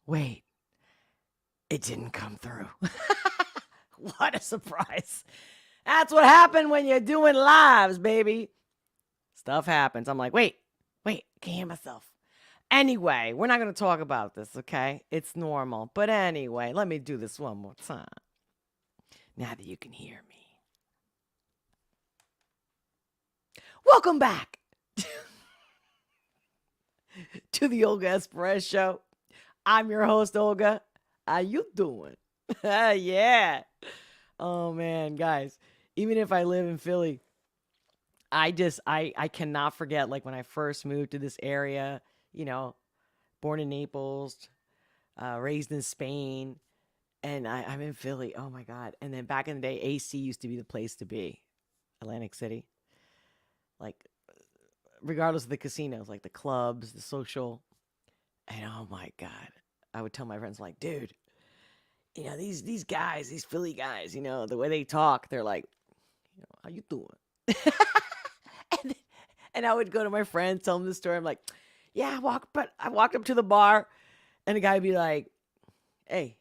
Wait, it didn't come through. What a surprise. That's what happened when you're doing lives, baby. Stuff happens. I'm like, wait, I can't hear myself. Anyway, we're not going to talk about this, okay? It's normal. But anyway, let me do this one more time. Now that you can hear me. Welcome back to the Olga S Pérez Show. I'm your host, Olga. How you doing? Yeah. Oh, man, guys. Even if I live in Philly, I cannot forget, like, when I first moved to this area, born in Naples, raised in Spain, and I'm in Philly. Oh, my God. And then back in the day, AC used to be the place to be. Atlantic City. Like, regardless of the casinos, like the clubs, the social. And oh, my God. I would tell my friends, like, dude, these guys, these Philly guys, the way they talk, they're like, how you doing? and I would go to my friends, tell them the story. I'm like, yeah, I walked up to the bar, and the guy would be like, hey,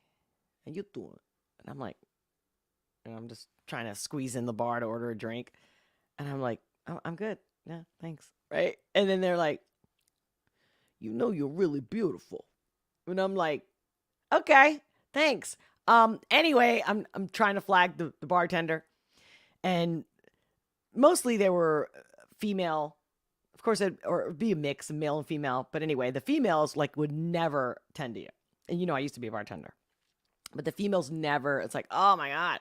how you doing? And I'm like, I'm just trying to squeeze in the bar to order a drink. And I'm like, oh, I'm good. Yeah, thanks. Right? And then they're like, you're really beautiful. And I'm like, okay, thanks. Anyway, I'm trying to flag the bartender. And mostly they were female. Of course, or it'd be a mix of male and female. But anyway, the females like would never tend to you. And I used to be a bartender. But the females never. It's like, oh my God.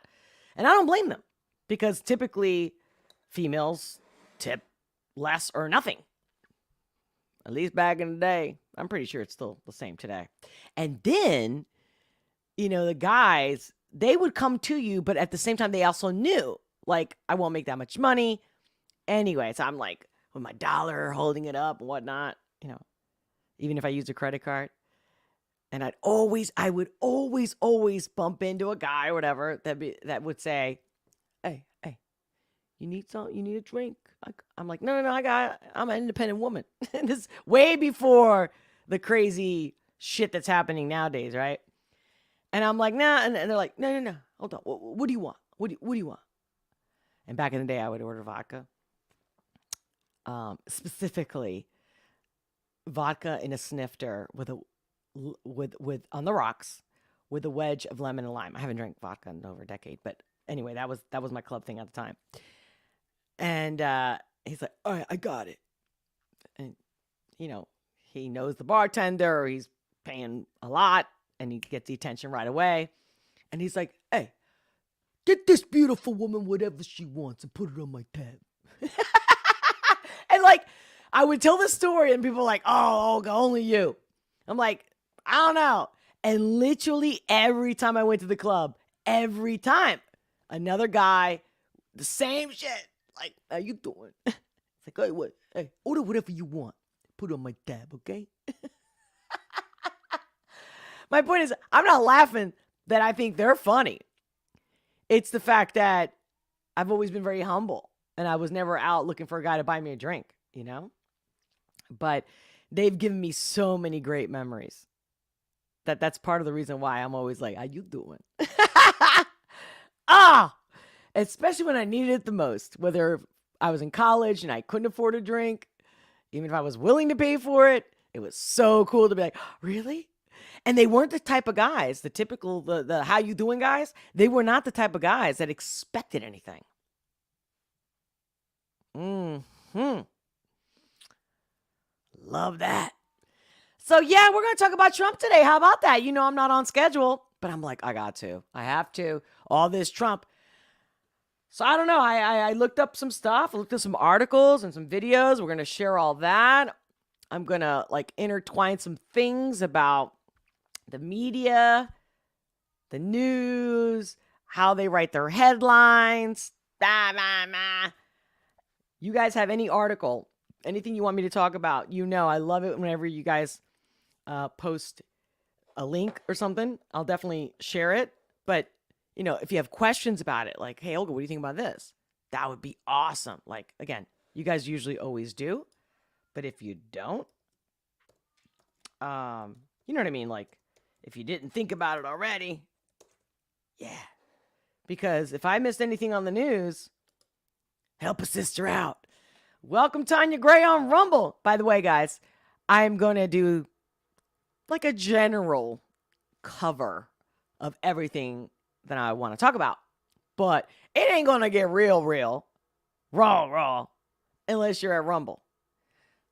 And I don't blame them. Because typically females tip less or nothing. At least back in the day. I'm pretty sure it's still the same today. And then, the guys, they would come to you, but at the same time, they also knew, like, I won't make that much money. Anyway, so I'm like, with my dollar, holding it up and whatnot, even if I used a credit card. And I would always bump into a guy or whatever that would say, hey, you need something? You need a drink? I'm like, no, I'm an independent woman. And this way before the crazy shit that's happening nowadays, right? And I'm like, nah. And they're like, no, hold on. What do you want? What do you want? And back in the day, I would order vodka. Specifically, vodka in a snifter with on the rocks with a wedge of lemon and lime. I haven't drank vodka in over a decade, but anyway, that was my club thing at the time. And he's like, all right, I got it. And, he knows the bartender, or he's paying a lot, and he gets the attention right away. And he's like, hey, get this beautiful woman whatever she wants and put it on my tab. And, like, I would tell this story, and people are like, oh, Olga, only you. I'm like, I don't know. And literally every time I went to the club, every time, another guy, the same shit. Like, how you doing? It's like, hey, what? Hey, order whatever you want. Put it on my tab, okay? My point is, I'm not laughing that I think they're funny. It's the fact that I've always been very humble, and I was never out looking for a guy to buy me a drink, But they've given me so many great memories. That's part of the reason why I'm always like, how you doing? Especially when I needed it the most, whether I was in college and I couldn't afford a drink, even if I was willing to pay for it, it was so cool to be like, really? And they weren't the type of guys, the typical, the how you doing guys, they were not the type of guys that expected anything. Love that. So yeah, we're going to talk about Trump today. How about that? I'm not on schedule, but I'm like, I got to. I have to. All this Trump. So I don't know. I looked up some stuff. I looked at some articles and some videos. We're going to share all that. I'm going to intertwine some things about the media, the news, how they write their headlines. You guys have any article, anything you want me to talk about? I love it whenever you guys post a link or something. I'll definitely share it. But if you have questions about it, like, hey, Olga, what do you think about this? That would be awesome. Like, again, you guys usually always do. But if you don't, you know what I mean? Like, if you didn't think about it already. Yeah. Because if I missed anything on the news, help a sister out. Welcome Tanya Gray on Rumble. By the way, guys, I'm going to do like a general cover of everything that I want to talk about. But it ain't going to get real, raw, unless you're at Rumble.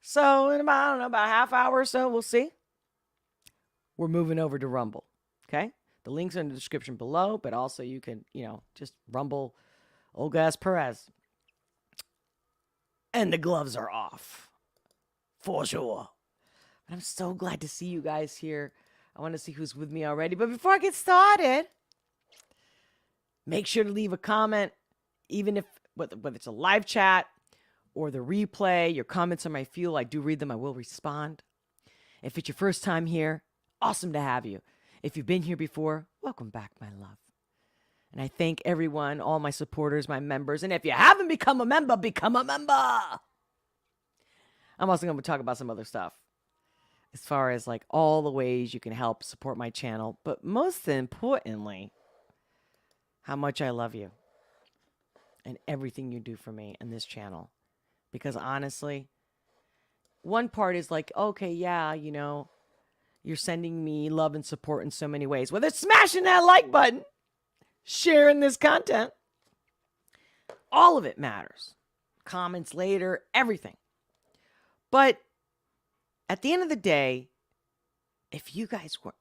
So in about, I don't know, about a half hour or so, we'll see. We're moving over to Rumble. Okay? The links are in the description below, but also you can, just Rumble Olga S. Pérez. And the gloves are off. For sure. But I'm so glad to see you guys here. I want to see who's with me already. But before I get started, make sure to leave a comment, even if whether it's a live chat or the replay. Your comments are my fuel. I do read them. I will respond. If it's your first time here, awesome to have you. If you've been here before, welcome back, my love. And I thank everyone, all my supporters, my members. And if you haven't become a member, become a member. I'm also going to talk about some other stuff as far as like all the ways you can help support my channel. But most importantly, how much I love you and everything you do for me and this channel. Because honestly, one part is like, okay, yeah, you're sending me love and support in so many ways. Whether it's smashing that like button, sharing this content, all of it matters. Comments later, everything. But at the end of the day, if you guys want,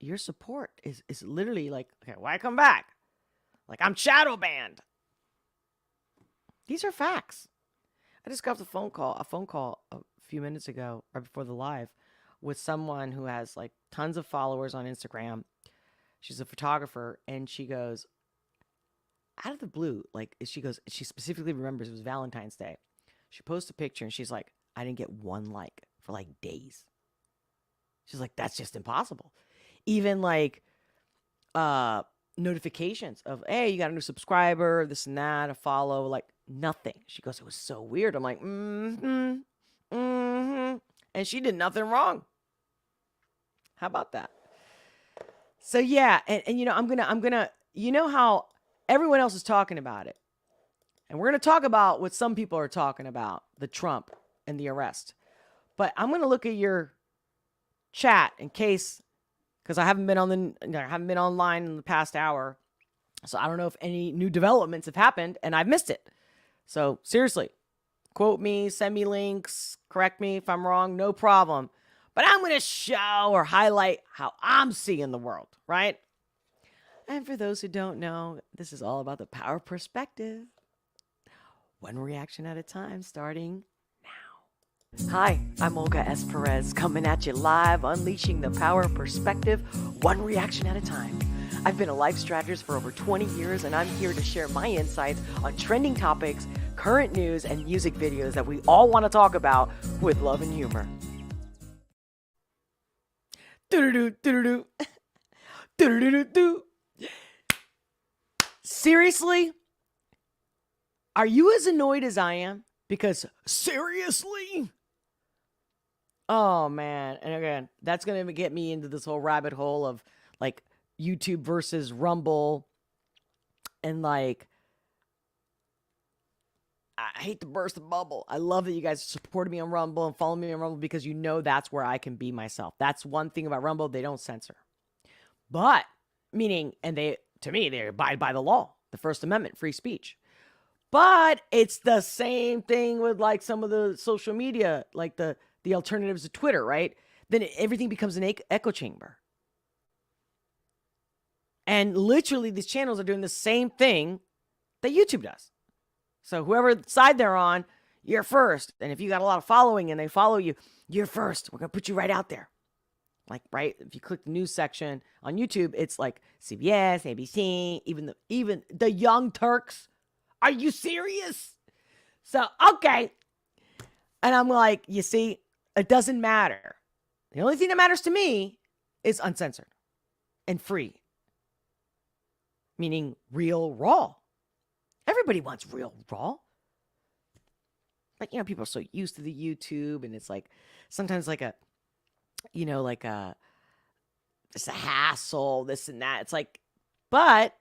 your support is literally like, okay, why come back? Like I'm shadow banned. These are facts. I just got off a phone call a few minutes ago, right before the live, with someone who has like tons of followers on Instagram. She's a photographer, and she goes, out of the blue, she specifically remembers it was Valentine's Day. She posts a picture, and she's like, I didn't get one like for like days. She's like, that's just impossible. Even like notifications of, hey, you got a new subscriber, this and that, a follow, like nothing. She goes, it was so weird. I'm like, and she did nothing wrong. How about that? So yeah, and I'm gonna how everyone else is talking about it. And we're gonna talk about what some people are talking about, the Trump and the arrest. But I'm gonna look at your chat in case, because I haven't been online in the past hour. So I don't know if any new developments have happened and I've missed it. So seriously, quote me, send me links, correct me if I'm wrong, no problem. But I'm going to show or highlight how I'm seeing the world, right? And for those who don't know, this is all about the power perspective. One reaction at a time, starting now. Hi, I'm Olga S. Pérez, coming at you live, unleashing the power perspective, one reaction at a time. I've been a life strategist for over 20 years, and I'm here to share my insights on trending topics, current news, and music videos that we all want to talk about with love and humor. Seriously? Are you as annoyed as I am? Because seriously? Oh man. And again, that's going to get me into this whole rabbit hole of like YouTube versus Rumble. And like, I hate to burst the bubble. I love that you guys supported me on Rumble and follow me on Rumble because that's where I can be myself. That's one thing about Rumble. They don't censor. But, meaning, and they abide by the law, the First Amendment, free speech. But it's the same thing with like some of the social media, like the alternatives to Twitter, right? Then everything becomes an echo chamber. And literally these channels are doing the same thing that YouTube does. So whoever side they're on, you're first. And if you got a lot of following and they follow you, you're first. We're going to put you right out there. Like, right? If you click the news section on YouTube, it's like CBS, ABC, even the Young Turks. Are you serious? So, okay. And I'm like, you see, it doesn't matter. The only thing that matters to me is uncensored and free. Meaning real, raw. Everybody wants real, raw. Like, people are so used to the YouTube, and it's like, sometimes like a it's a hassle, this and that. It's like, but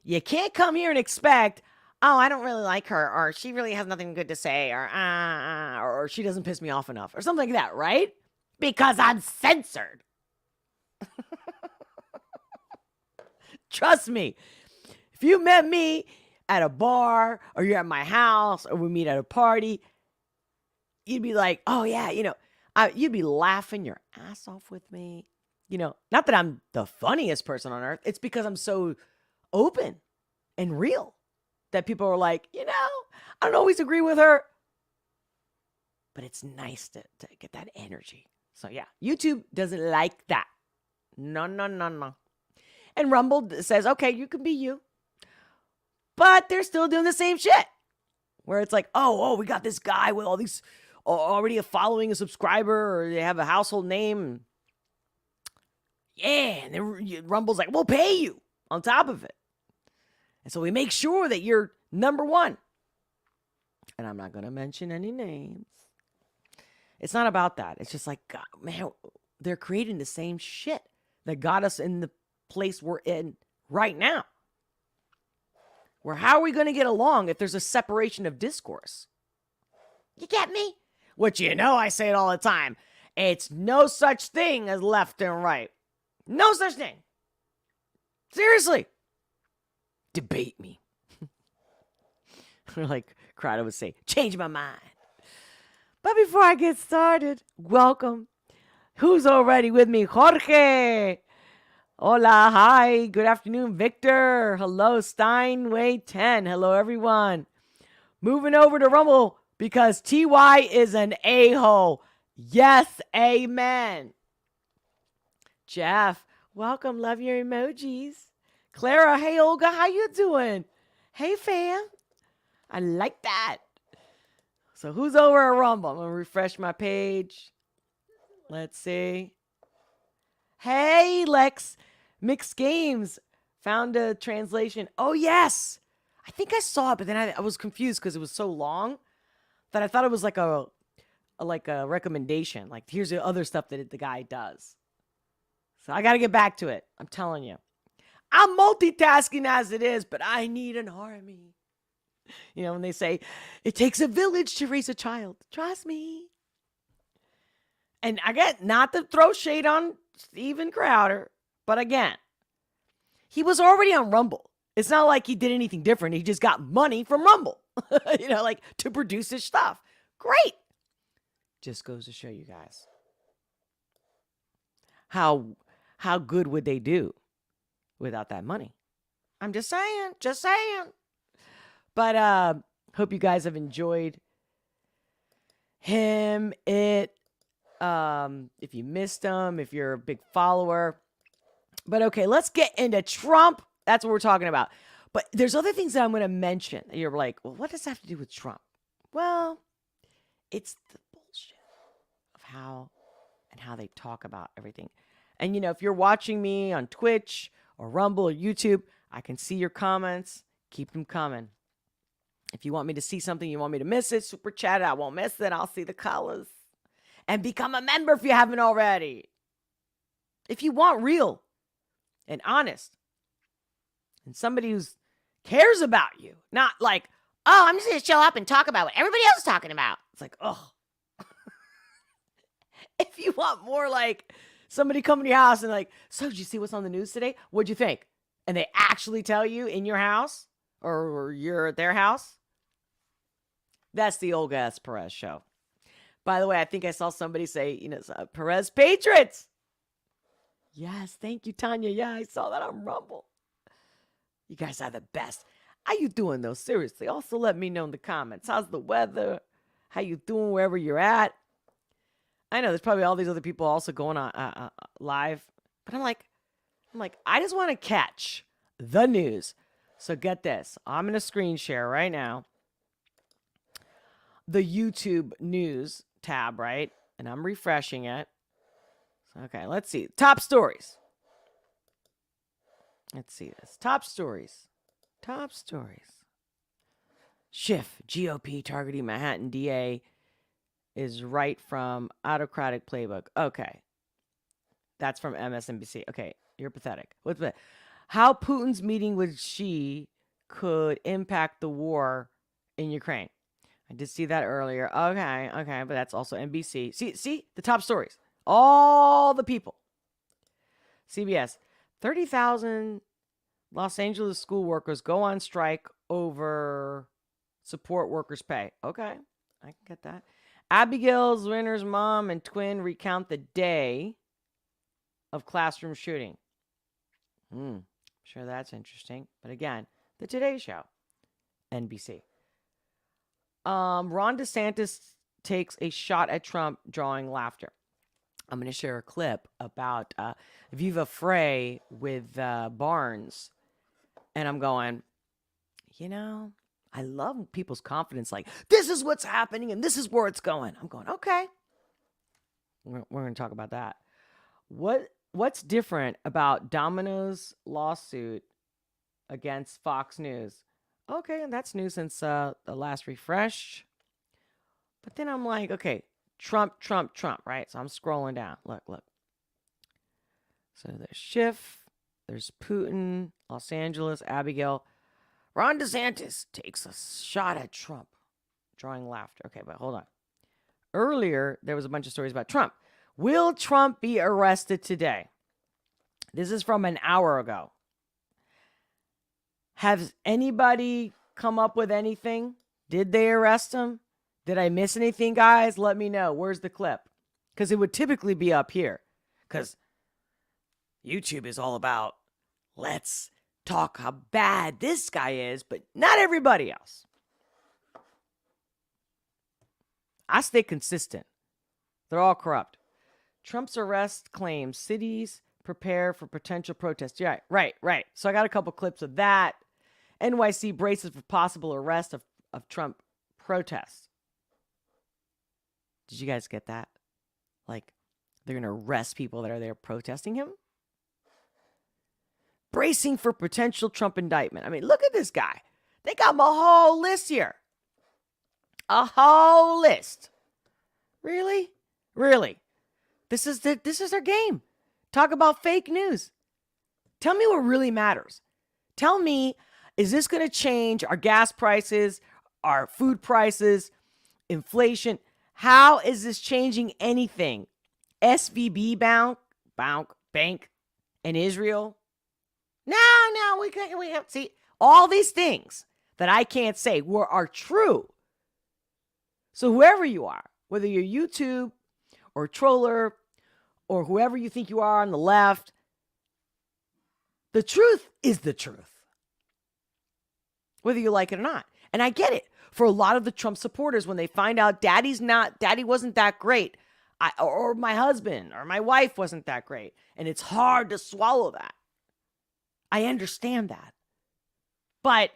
you can't come here and expect, oh, I don't really like her, or she really has nothing good to say, or she doesn't piss me off enough, or something like that, right? Because I'm censored. Trust me. If you met me at a bar, or you're at my house, or we meet at a party, you'd be like, oh yeah, you'd be laughing your ass off with me. Not that I'm the funniest person on earth. It's because I'm so open and real that people are like, I don't always agree with her, but it's nice to get that energy. So yeah, YouTube doesn't like that. No. And Rumble says, okay, you can be you, but they're still doing the same shit. Where it's like, oh, we got this guy with all these already a following, a subscriber, or they have a household name. Yeah, and Rumble's like, we'll pay you on top of it. And so we make sure that you're number one. And I'm not going to mention any names. It's not about that. It's just like, God, man, they're creating the same shit that got us in the place we're in right now. Where how are we going to get along if there's a separation of discourse? You get me? Which I say it all the time. It's no such thing as left and right. No such thing. Seriously. Debate me. Like Crowder would say, change my mind. But before I get started, welcome. Who's already with me? Jorge. Hola, hi. Good afternoon, Victor. Hello, Steinway 10. Hello, everyone. Moving over to Rumble because TY is an a-hole. Yes, amen. Jeff, welcome. Love your emojis. Clara, hey, Olga, how you doing? Hey, fam. I like that. So who's over at Rumble? I'm going to refresh my page. Let's see. Hey, Lex. Mixed Games. Found a translation. Oh, yes. I think I saw it, but then I was confused because it was so long that I thought it was like a recommendation. Like, here's the other stuff that the guy does. So I got to get back to it. I'm telling you. I'm multitasking as it is, but I need an army. When they say, it takes a village to raise a child. Trust me. And I get not to throw shade on Steven Crowder, but again, he was already on Rumble. It's not like he did anything different. He just got money from Rumble, like to produce his stuff. Great. Just goes to show you guys how good would they do without that money. I'm just saying. But hope you guys have enjoyed him, if you missed him, if you're a big follower. But okay, let's get into Trump. That's what we're talking about. But there's other things that I'm going to mention. You're like, well, what does that have to do with Trump? Well, it's the bullshit of how they talk about everything. And, if you're watching me on Twitch or Rumble or YouTube, I can see your comments. Keep them coming. If you want me to see something, you want me to miss it, super chat it. I won't miss it. I'll see the colors. And become a member if you haven't already. If you want real and honest and somebody who cares about you, not like, oh, I'm just going to show up and talk about what everybody else is talking about. It's like, oh. If you want more like somebody coming to your house and like, so did you see what's on the news today? What'd you think? And they actually tell you in your house or you're at their house. That's the Olga S. Pérez show. By the way, I think I saw somebody say, Pérez Patriots. Yes, thank you, Tanya. Yeah, I saw that on Rumble. You guys are the best. How you doing, though? Seriously. Also, let me know in the comments. How's the weather? How you doing wherever you're at? I know there's probably all these other people also going on live. But I'm like, I just want to catch the news. So get this. I'm going to screen share right now the YouTube news tab, right? And I'm refreshing it. Okay, let's see. Top stories. Let's see this. Top stories. Schiff, GOP targeting Manhattan DA is right from autocratic playbook. Okay. That's from MSNBC. Okay, you're pathetic. What's that? How Putin's meeting with Xi could impact the war in Ukraine. I did see that earlier. Okay, but that's also NBC. See the top stories. All the people. CBS, 30,000 Los Angeles school workers go on strike over support workers' pay. Okay, I can get that. Abigail Zwinner's mom and twin recount the day of classroom shooting. Sure, that's interesting. But again, the Today Show, NBC. Ron DeSantis takes a shot at Trump, drawing laughter. I'm going to share a clip about Viva Frey with Barnes. And I'm going, I love people's confidence. Like, this is what's happening and this is where it's going. I'm going, okay. We're going to talk about that. What's different about Domino's lawsuit against Fox News? Okay, and that's new since the last refresh. But then I'm like, okay, Trump, right? So I'm scrolling down. Look. So there's Schiff, there's Putin, Los Angeles, Abigail. Ron DeSantis takes a shot at Trump, drawing laughter. Okay, but hold on. Earlier, there was a bunch of stories about Trump. Will Trump be arrested today? This is from an hour ago. Has anybody come up with anything? Did they arrest him? Did I miss anything, guys? Let me know. Where's the clip? Because it would typically be up here. Because YouTube is all about, let's talk how bad this guy is, but not everybody else. I stay consistent. They're all corrupt. Trump's arrest claims cities prepare for potential protests. Yeah, right. So I got a couple clips of that. NYC braces for possible arrest of Trump protests. Did you guys get that? Like, they're going to arrest people that are there protesting him? Bracing for potential Trump indictment. I mean, look at this guy. They got him a whole list here. A whole list. Really? This is their game. Talk about fake news. Tell me what really matters. Tell me, is this going to change our gas prices, our food prices, inflation? How is this changing anything? SVB bank in Israel? No, we have to see all these things that I can't say are true. So whoever you are, whether you're YouTube or troller or whoever you think you are on the left, the truth is the truth, whether you like it or not. And I get it. For a lot of the Trump supporters, when they find out daddy wasn't that great, or my husband or my wife wasn't that great, and it's hard to swallow that. I understand that. But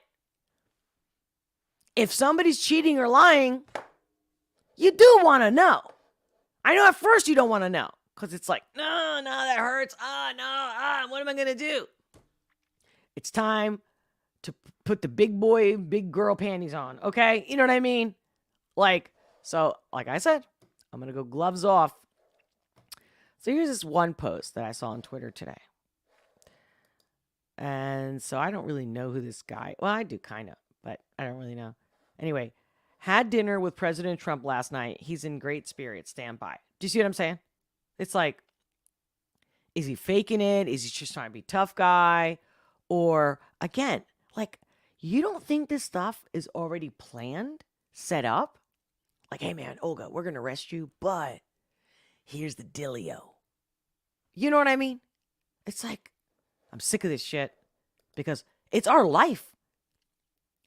if somebody's cheating or lying, you do want to know. I know at first you don't want to know because it's like, no, that hurts. What am I going to do? It's time to put the big boy, big girl panties on, okay? You know what I mean? Like I said, I'm going to go gloves off. So here's this one post that I saw on Twitter today. And so I don't really know who this guy, well, I do kind of, but I don't really know. Anyway, had dinner with President Trump last night. He's in great spirits. Stand by. Do you see what I'm saying? It's like, is he faking it? Is he just trying to be a tough guy? Or again, like, you don't think this stuff is already planned, set up? Like, hey man, Olga, we're going to arrest you, but here's the dealio. You know what I mean? It's like, I'm sick of this shit because it's our life.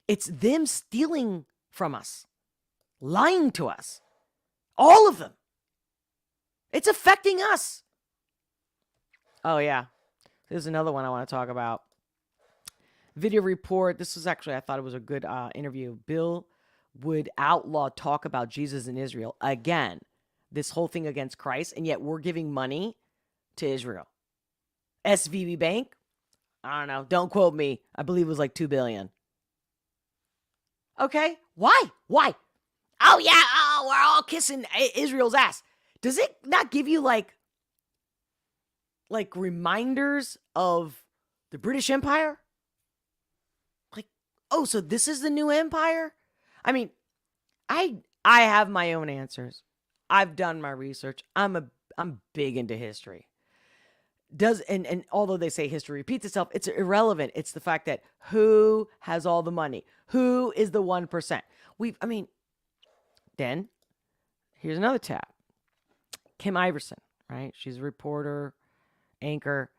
It's them stealing from us, lying to us, all of them. It's affecting us. Oh yeah, there's another one I want to talk about. Video report. This was actually, I thought it was a good interview. Bill would outlaw talk about Jesus in Israel again. This whole thing against Christ, and yet we're giving money to Israel. SVB Bank, I don't know. Don't quote me. I believe it was like $2 billion. Okay, why? Oh yeah, we're all kissing Israel's ass. Does it not give you like like reminders of the British Empire? Like, oh, so this is the new empire? I mean, I have my own answers. I've done my research. I'm big into history. And although they say history repeats itself, it's irrelevant. It's the fact that who has all the money? Who is the 1%? Then here's another tab. Kim Iverson, right? She's a reporter, anchor.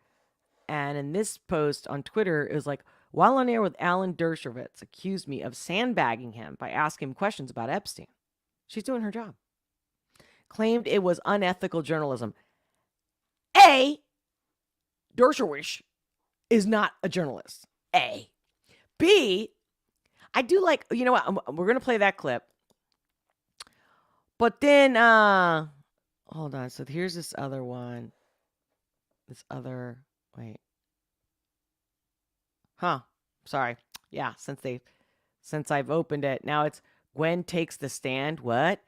And in this post on Twitter, it was like, while on air with Alan Dershowitz, accused me of sandbagging him by asking him questions about Epstein. She's doing her job. Claimed it was unethical journalism. A, Dershowitz is not a journalist. A. B, I do like, you know what? We're going to play that clip. But then, hold on. So here's this other one. Wait. Sorry. Yeah, since I've opened it. Now it's Gwen takes the stand. What?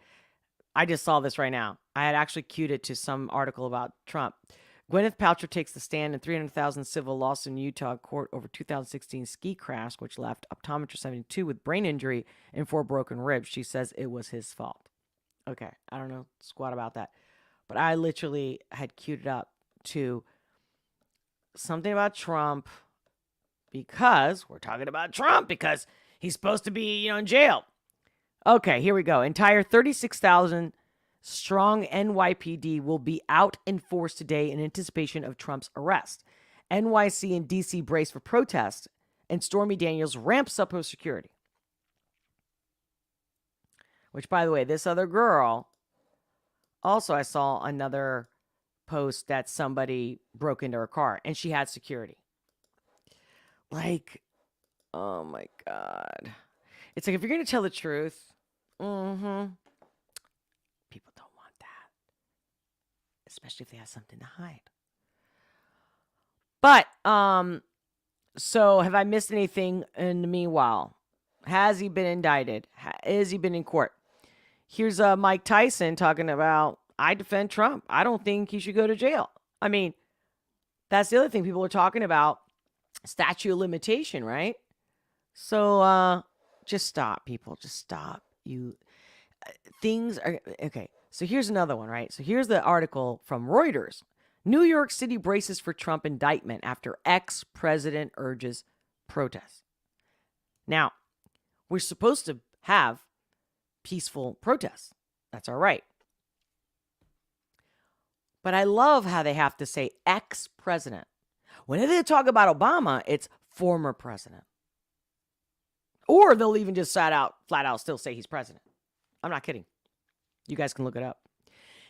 I just saw this right now. I had actually queued it to some article about Trump. Gwyneth Paltrow takes the stand in $300,000 civil lawsuit in Utah court over 2016 ski crash, which left optometrist 72 with brain injury and 4 broken ribs. She says it was his fault. Okay, I don't know squat about that. But I literally had queued it up to something about Trump because we're talking about Trump because he's supposed to be, in jail. Okay, here we go. Entire 36,000 strong NYPD will be out in force today in anticipation of Trump's arrest. NYC and DC brace for protest, and Stormy Daniels ramps up her security. Which, by the way, this other girl, also I saw another post that somebody broke into her car, and she had security. Like, oh my God. It's like, if you're going to tell the truth, people don't want that. Especially if they have something to hide. But, so have I missed anything in the meanwhile? Has he been indicted? Has he been in court? Here's Mike Tyson talking about, I defend Trump. I don't think he should go to jail. I mean, that's the other thing people are talking about. Statute of limitation, right? So, just stop, people. Just stop. Things are, okay. So here's another one, right? So here's the article from Reuters. New York City braces for Trump indictment after ex-president urges protest. Now, we're supposed to have peaceful protests. That's all right. But I love how they have to say ex-president. Whenever they talk about Obama, it's former president. Or they'll even just flat out still say he's president. I'm not kidding. You guys can look it up.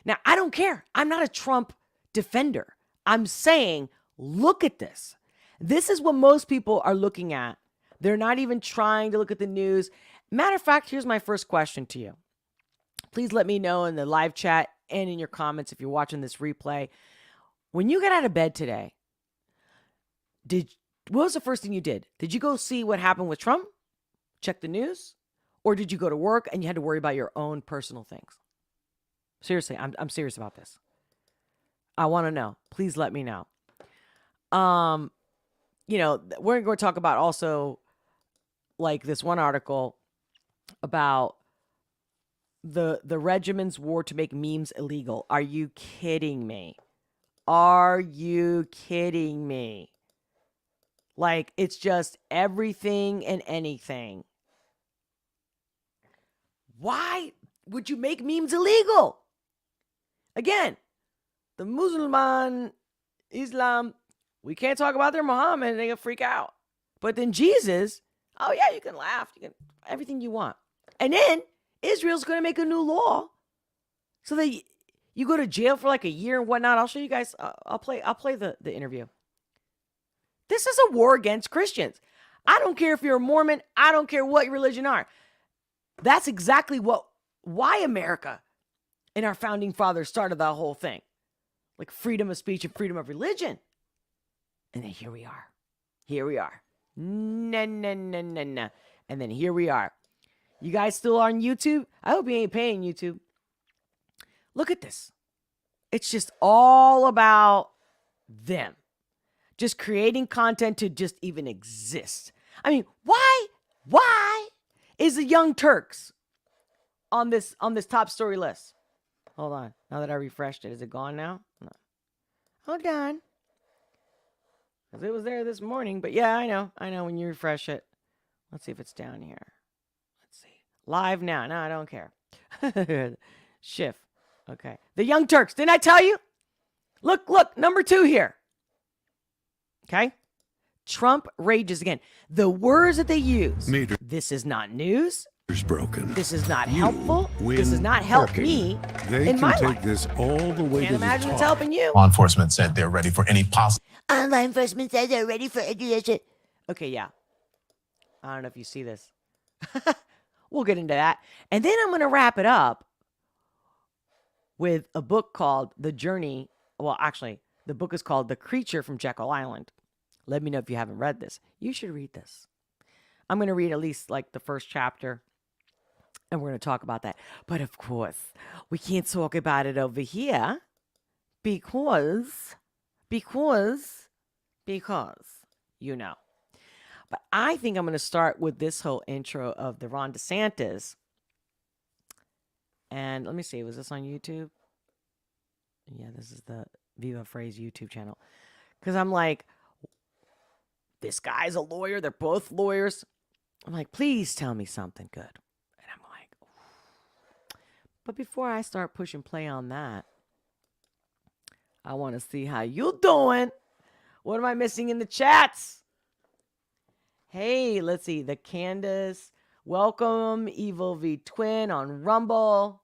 Now, I don't care. I'm not a Trump defender. I'm saying, look at this. This is what most people are looking at. They're not even trying to look at the news. Matter of fact, here's my first question to you. Please let me know in the live chat and in your comments if you're watching this replay. When you got out of bed today, what was the first thing you did? Did you go see what happened with Trump? Check the news? Or did you go to work and you had to worry about your own personal things? Seriously, I'm serious about this. I want to know. Please let me know. We're going to talk about also like this one article about the regiment's war to make memes illegal. Are you kidding me? Are you kidding me? Like, it's just everything and anything. Why would you make memes illegal? Again, the Muslim, Islam, we can't talk about their Muhammad and they gonna freak out. But then Jesus, oh yeah, you can laugh, you can everything you want. And then Israel's gonna make a new law so that you go to jail for like a year and whatnot. I'll show you guys. I'll play the interview. This is a war against Christians. I don't care if you're a Mormon. I don't care what your religion are. That's exactly why America and our founding fathers started that whole thing. Like freedom of speech and freedom of religion. And then here we are. Here we are. Nah. And then here we are. You guys still on YouTube? I hope you ain't paying YouTube. Look at this. It's just all about them. Just creating content to just even exist. I mean, why is the Young Turks on this top story list? Hold on. Now that I refreshed it, is it gone now? No. Hold on. Because it was there this morning, but yeah, I know when you refresh it. Let's see if it's down here. Let's see. Live now. No, I don't care. Shift. Okay. The Young Turks. Didn't I tell you? Look, number 2 here. Okay. Trump rages again. The words that they use. This is not news. Broken. This is not helpful. This does not help me in my life. They can take this all the way Can't imagine it's helping you. Law enforcement said they're ready for any possible. Law enforcement says they're ready for any shit. Okay, yeah. I don't know if you see this. We'll get into that. And then I'm going to wrap it up with a book called The Journey. Well, actually, the book is called The Creature from Jekyll Island. Let me know if you haven't read this. You should read this. I'm going to read at least like the first chapter. And we're going to talk about that. But of course, we can't talk about it over here because, you know. But I think I'm going to start with this whole intro of the Ron DeSantis. And let me see, was this on YouTube? Yeah, this is the Viva Phrase YouTube channel. Because I'm like, this guy's a lawyer. They're both lawyers. I'm like, please tell me something good. And I'm like, but before I start pushing play on that, I want to see how you doing. What am I missing in the chats? Hey, let's see. The Candace. Welcome, Evil V Twin on Rumble.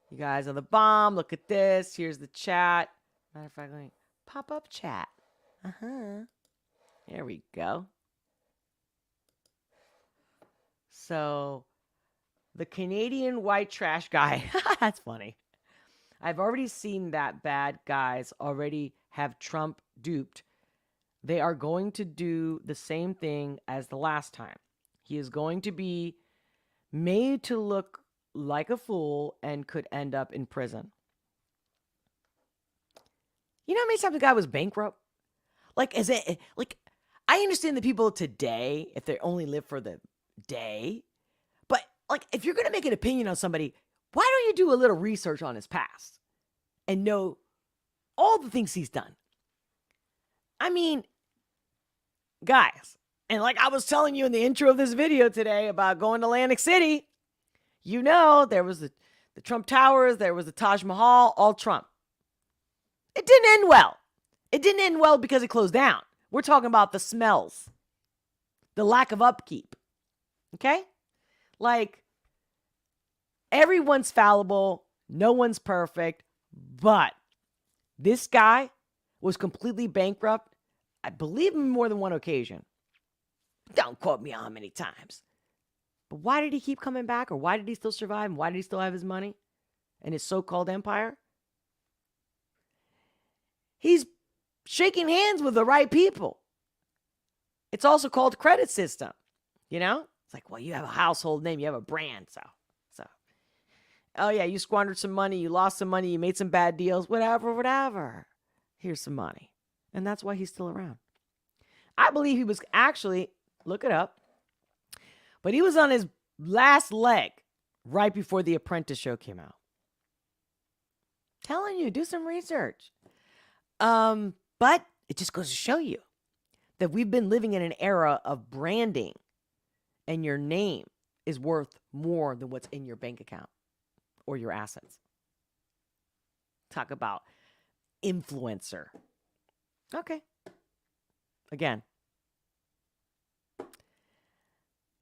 You guys are the bomb. Look at this. Here's the chat. Matter of fact, let me pop up chat. There we go. So, the Canadian white trash guy. That's funny. I've already seen that bad guys already have Trump duped. They are going to do the same thing as the last time. He is going to be made to look like a fool and could end up in prison. You know how many times the guy was bankrupt? Like, I understand the people today, if they only live for the day, but like, if you're going to make an opinion on somebody, why don't you do a little research on his past and know all the things he's done? I mean, guys, and like I was telling you in the intro of this video today about going to Atlantic City, you know, there was the Trump Towers, there was the Taj Mahal, all Trump. It didn't end well. It didn't end well because it closed down. We're talking about the smells, the lack of upkeep. Okay? Like, everyone's fallible, no one's perfect, but this guy was completely bankrupt, I believe, on more than one occasion. Don't quote me on how many times. But why did he keep coming back? Or why did he still survive? And why did he still have his money and his so-called empire? He's shaking hands with the right people. It's also called credit system. You know? It's like, well, you have a household name. You have a brand. So. Oh, yeah, you squandered some money. You lost some money. You made some bad deals. Whatever. Here's some money. And that's why he's still around. I believe he was actually, look it up, but he was on his last leg right before The Apprentice show came out. Telling you, do some research. But it just goes to show you that we've been living in an era of branding, and your name is worth more than what's in your bank account or your assets. Talk about influencer. Okay. Again,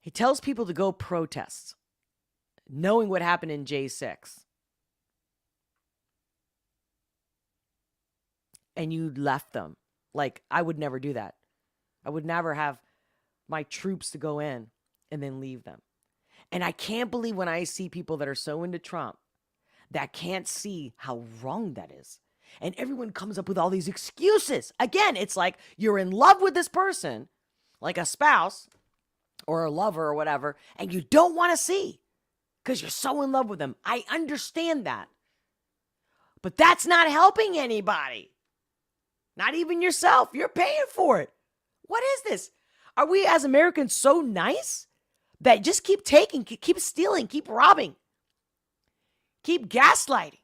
he tells people to go protest, knowing what happened in J6. And you left them. Like, I would never do that. I would never have my troops to go in and then leave them. And I can't believe when I see people that are so into Trump that can't see how wrong that is. And everyone comes up with all these excuses. Again, it's like you're in love with this person, like a spouse or a lover or whatever, and you don't want to see because you're so in love with them. I understand that. But that's not helping anybody. Not even yourself. You're paying for it. What is this? Are we as Americans so nice that just keep taking, keep stealing, keep robbing, keep gaslighting?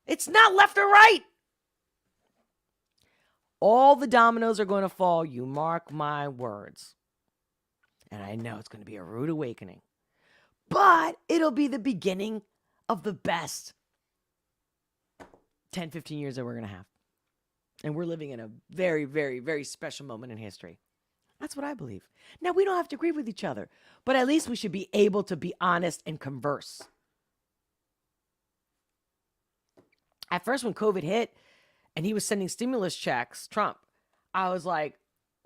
It's not left or right. All the dominoes are going to fall. You mark my words. And I know it's going to be a rude awakening. But it'll be the beginning of the best 10, 15 years that we're going to have. And we're living in a very, very, very special moment in history. That's what I believe. Now, we don't have to agree with each other, but at least we should be able to be honest and converse. At first, when COVID hit and he was sending stimulus checks, Trump, I was like,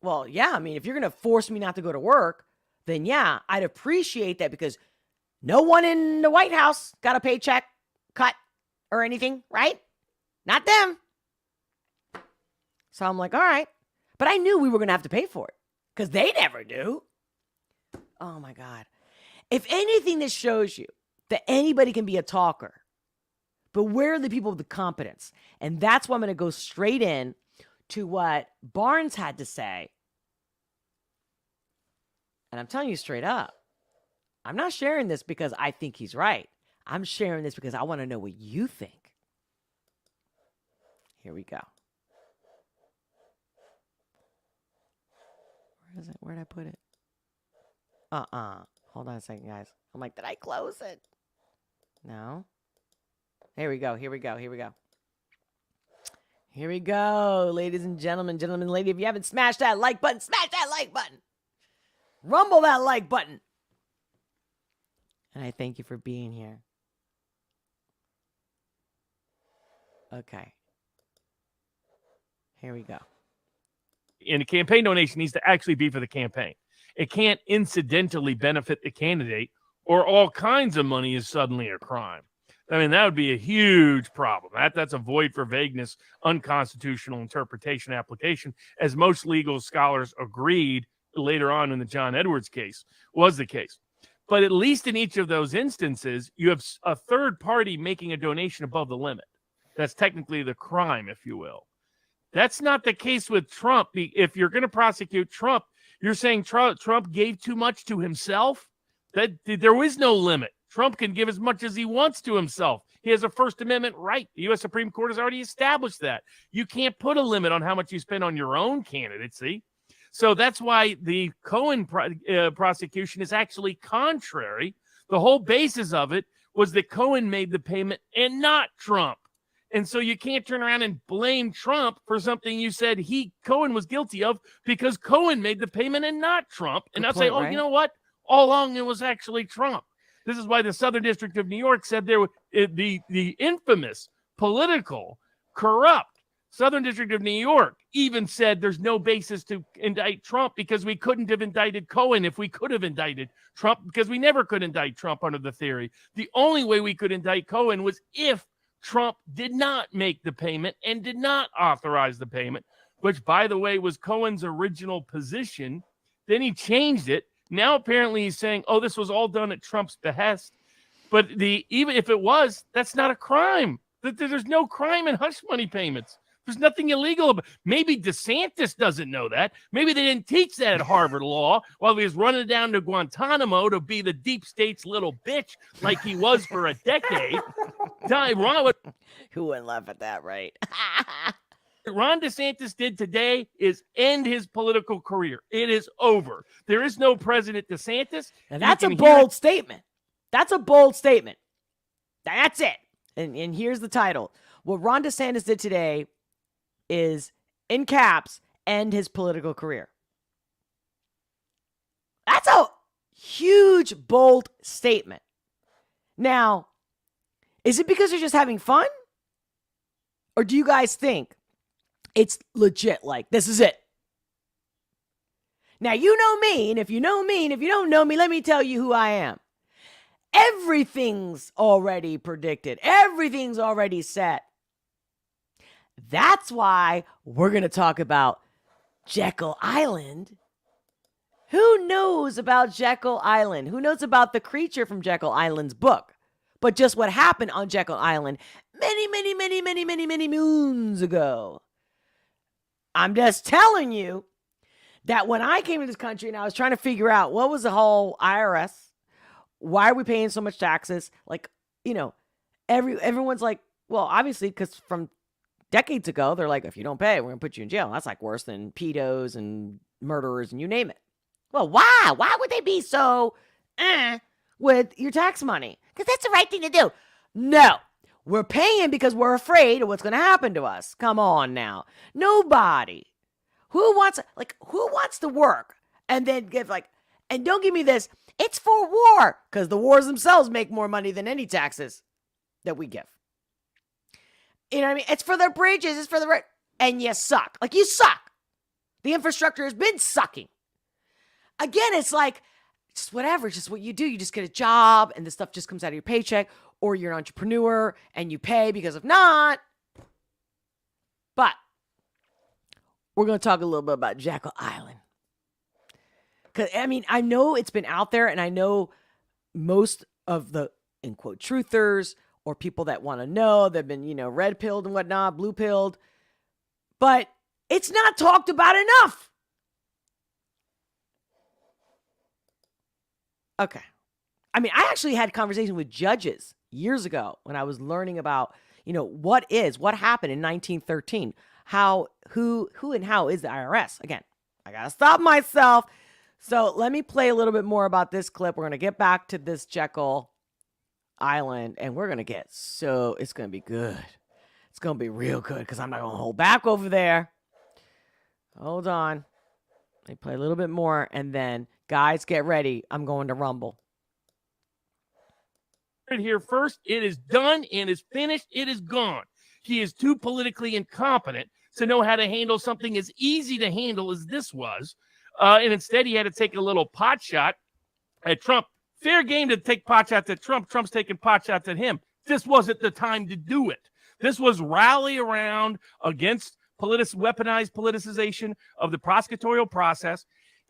well, yeah, I mean, if you're going to force me not to go to work, then yeah, I'd appreciate that because no one in the White House got a paycheck cut or anything, right? Not them. So I'm like, all right. But I knew we were going to have to pay for it because they never do. Oh, my God. If anything, this shows you that anybody can be a talker. But where are the people with the competence? And that's why I'm going to go straight in to what Barnes had to say. And I'm telling you straight up, I'm not sharing this because I think he's right. I'm sharing this because I want to know what you think. Here we go. Where is it? Where did I put it? Hold on a second, guys. I'm like, did I close it? No. Here we go. Here we go. Here we go. Here we go, ladies and gentlemen, lady. If you haven't smashed that like button, smash that like button. Rumble that like button. And I thank you for being here. Okay. Here we go. And a campaign donation needs to actually be for the campaign. It can't incidentally benefit the candidate or all kinds of money is suddenly a crime. I mean, that would be a huge problem. That's a void for vagueness, unconstitutional interpretation application, as most legal scholars agreed later on in the John Edwards case was the case. But at least in each of those instances, you have a third party making a donation above the limit. That's technically the crime, if you will. That's not the case with Trump. If you're going to prosecute Trump, you're saying Trump gave too much to himself? That there is no limit. Trump can give as much as he wants to himself. He has a First Amendment right. The U.S. Supreme Court has already established that. You can't put a limit on how much you spend on your own candidacy. So that's why the Cohen prosecution is actually contrary. The whole basis of it was that Cohen made the payment and not Trump. And so you can't turn around and blame Trump for something you said Cohen was guilty of because Cohen made the payment and not Trump. And I'll say, right? You know what? All along it was actually Trump. This is why the Southern District of New York said there was the infamous, political, corrupt Southern District of New York even said there's no basis to indict Trump because we couldn't have indicted Cohen if we could have indicted Trump because we never could indict Trump under the theory. The only way we could indict Cohen was if Trump did not make the payment and did not authorize the payment, which, by the way, was Cohen's original position. Then he changed it. Now, apparently, he's saying, oh, this was all done at Trump's behest. But even if it was, that's not a crime. There's no crime in hush money payments. There's nothing illegal about it. Maybe DeSantis doesn't know that. Maybe they didn't teach that at Harvard Law while he was running down to Guantanamo to be the deep state's little bitch like he was for a decade. Who wouldn't laugh at that, right? Ron DeSantis did today is end his political career. It is over. There is no President DeSantis. And that's a bold statement. That's a bold statement. That's it. And here's the title. What Ron DeSantis did today is, in caps, end his political career. That's a huge, bold statement. Now, is it because they're just having fun? Or do you guys think it's legit, like, this is it? Now, you know me, and if you know me, and if you don't know me, let me tell you who I am. Everything's already predicted. Everything's already set. That's why we're going to talk about Jekyll Island. Who knows about Jekyll Island? Who knows about the creature from Jekyll Island's book? But just what happened on Jekyll Island many moons ago. I'm just telling you that when I came to this country and I was trying to figure out what was the whole IRS, why are we paying so much taxes? Like, everyone's like, well, obviously, because from decades ago, they're like, if you don't pay, we're going to put you in jail. That's like worse than pedos and murderers and you name it. Well, why? Why would they be so with your tax money? Because that's the right thing to do. No, we're paying because we're afraid of what's going to happen to us. Come on now. Nobody. Who wants to work and then give and don't give me this, it's for war, because the wars themselves make more money than any taxes that we give. You know what I mean? It's for the bridges, it's for the and you suck. Like, you suck. The infrastructure has been sucking. Again, it's like, just whatever, just what you do. You just get a job and the stuff just comes out of your paycheck, or you're an entrepreneur and you pay, because if not. But we're going to talk a little bit about Jekyll Island. Because, I mean, I know it's been out there, and I know most of the, in quote, truthers or people that want to know, they've been, red-pilled and whatnot, blue-pilled. But it's not talked about enough. Okay. I mean, I actually had conversations with judges years ago when I was learning about, what happened in 1913. Who and how is the IRS? Again, I got to stop myself. So let me play a little bit more about this clip. We're going to get back to this Jekyll Island, and we're going to it's going to be good. It's going to be real good, because I'm not going to hold back over there. Hold on. Let me play a little bit more, and then, guys, get ready. I'm going to Rumble. Here first, it is done and is finished. It is gone. He is too politically incompetent to know how to handle something as easy to handle as this was. And instead, he had to take a little pot shot at Trump. Fair game to take pot shots at Trump. Trump's taking pot shots at him. This wasn't the time to do it. This was rally around against weaponized politicization of the prosecutorial process.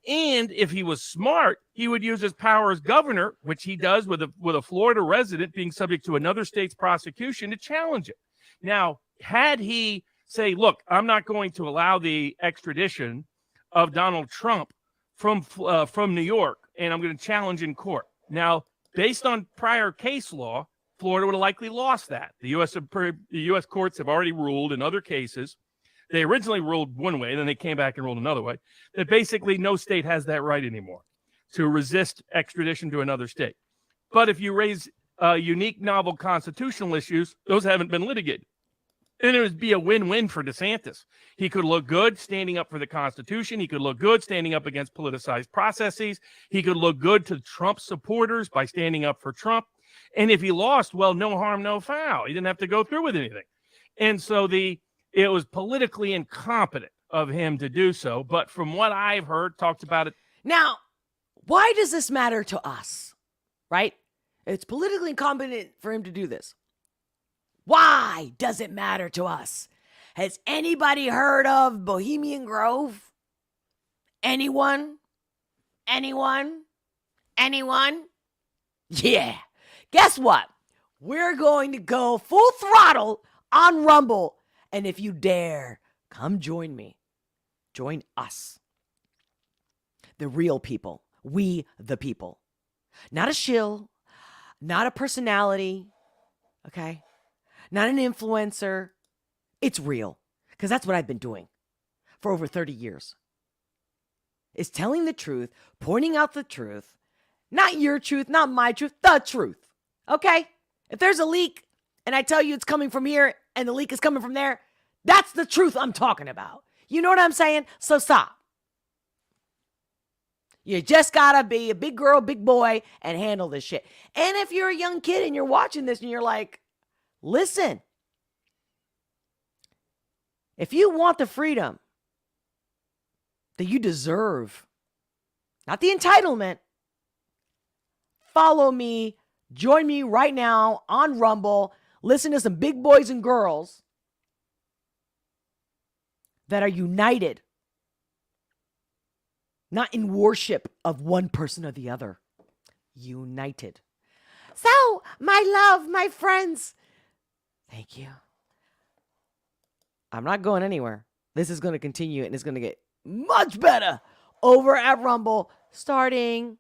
And if he was smart, he would use his power as governor, which he does with a Florida resident being subject to another state's prosecution, to challenge it. Now, had he say, look, I'm not going to allow the extradition of Donald Trump from New York, and I'm going to challenge in court. Now, based on prior case law, Florida would have likely lost that. The U.S. courts have already ruled in other cases. They originally ruled one way, then they came back and ruled another way, that basically no state has that right anymore to resist extradition to another state. But if you raise unique, novel constitutional issues, those haven't been litigated. And it would be a win-win for DeSantis. He could look good standing up for the Constitution. He could look good standing up against politicized processes. He could look good to Trump supporters by standing up for Trump. And if he lost, well, no harm, no foul. He didn't have to go through with anything. And so it was politically incompetent of him to do so. But from what I've heard, talked about it. Now, why does this matter to us? Right? It's politically incompetent for him to do this. Why does it matter to us? Has anybody heard of Bohemian Grove? Anyone? Anyone? Anyone? Yeah. Guess what? We're going to go full throttle on Rumble. And if you dare, come join me. Join us. The real people. We the people. Not a shill. Not a personality. Okay? Not an influencer. It's real. Because that's what I've been doing for over 30 years. Is telling the truth, pointing out the truth. Not your truth, not my truth, the truth. Okay? If there's a leak and I tell you it's coming from here and the leak is coming from there, that's the truth I'm talking about. You know what I'm saying? So stop. You just gotta be a big girl, big boy, and handle this shit. And if you're a young kid and you're watching this and you're like, listen, if you want the freedom that you deserve, not the entitlement, follow me, join me right now on Rumble, listen to some big boys and girls that are united, not in worship of one person or the other, united. So, my love, my friends, thank you. I'm not going anywhere. this is going to continue and it's going to get much better over at Rumble starting